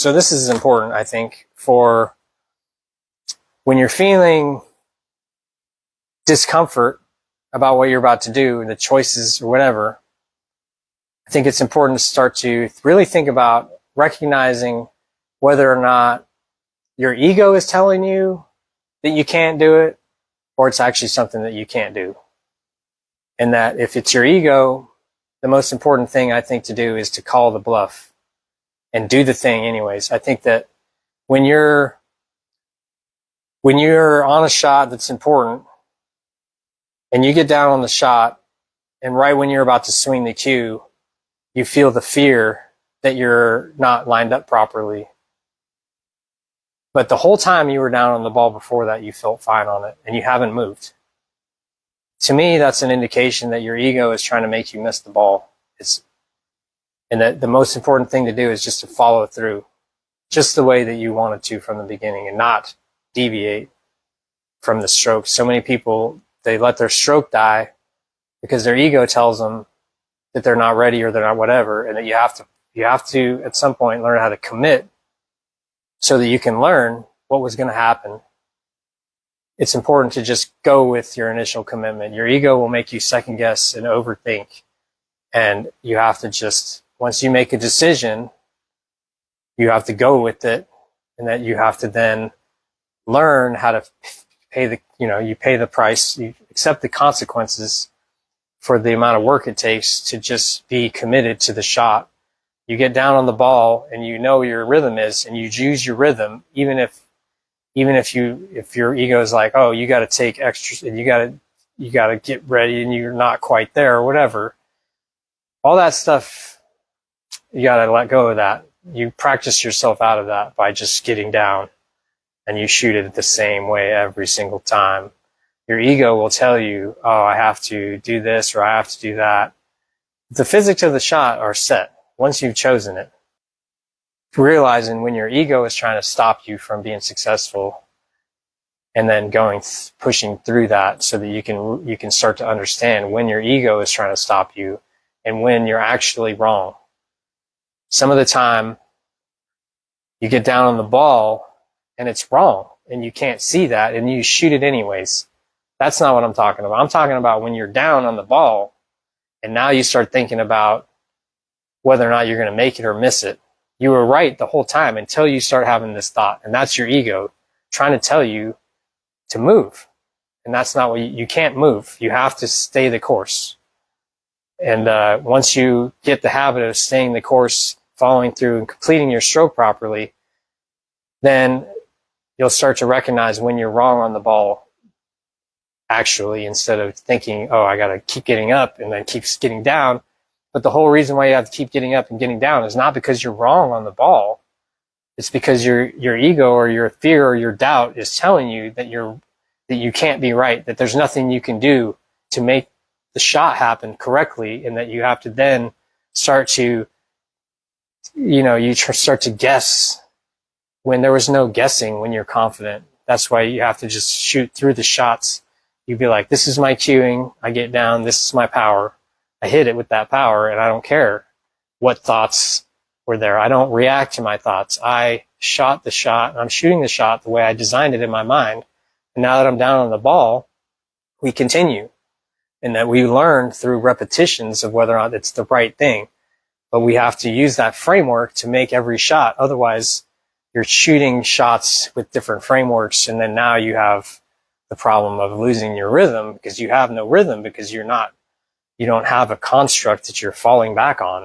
So this is important, I think, for when you're feeling discomfort about what you're about to do, the choices or whatever. I think it's important to start to really think about recognizing whether or not your ego is telling you that you can't do it, or it's actually something that you can't do. And that if it's your ego, the most important thing I think to do is to call the bluff and do the thing anyways. I think that when you're on a shot that's important and you get down on the shot, and right when you're about to swing the cue, you feel the fear that you're not lined up properly. But the whole time you were down on the ball before that, you felt fine on it and you haven't moved. To me, that's an indication that your ego is trying to make you miss the ball. And that the most important thing to do is just to follow through just the way that you wanted to from the beginning and not deviate from the stroke. So many people, they let their stroke die because their ego tells them that they're not ready or they're not whatever, and that you have to at some point learn how to commit so that you can learn what was going to happen. It's important to just go with your initial commitment. Your ego will make you second guess and overthink. And you have to just, once you make a decision, you have to go with it, and that you have to then learn how to pay the, you pay the price, you accept the consequences for the amount of work it takes to just be committed to the shot. You get down on the ball and you know your rhythm is, and you use your rhythm, even if your ego is like, oh, you got to take extra, and you got to get ready, and you're not quite there or whatever. All that stuff, you got to let go of that. You practice yourself out of that by just getting down, and you shoot it the same way every single time. Your ego will tell you, oh, I have to do this or I have to do that. The physics of the shot are set once you've chosen it. Realizing when your ego is trying to stop you from being successful, and then pushing through that so that you can start to understand when your ego is trying to stop you and when you're actually wrong. Some of the time you get down on the ball and it's wrong and you can't see that and you shoot it anyways. That's not what I'm talking about. I'm talking about when you're down on the ball and now you start thinking about whether or not you're going to make it or miss it. You were right the whole time until you start having this thought, and that's your ego trying to tell you to move. And that's not what you can't move. You have to stay the course. And once you get the habit of staying the course, following through and completing your stroke properly, then you'll start to recognize when you're wrong on the ball, actually, instead of thinking, oh, I got to keep getting up and then keep getting down. But the whole reason why you have to keep getting up and getting down is not because you're wrong on the ball. It's because your ego or your fear or your doubt is telling you that you can't be right, that there's nothing you can do to make the shot happen correctly, and that you have to then start to, start to guess when there was no guessing when you're confident. That's why you have to just shoot through the shots. You'd be like, this is my cueing. I get down. This is my power. I hit it with that power, and I don't care what thoughts were there. I don't react to my thoughts. I shot the shot, and I'm shooting the shot the way I designed it in my mind. And now that I'm down on the ball, we continue. And that we learn through repetitions of whether or not it's the right thing. But we have to use that framework to make every shot. Otherwise, you're shooting shots with different frameworks, and then now you have the problem of losing your rhythm because you have no rhythm, because you don't have a construct that you're falling back on.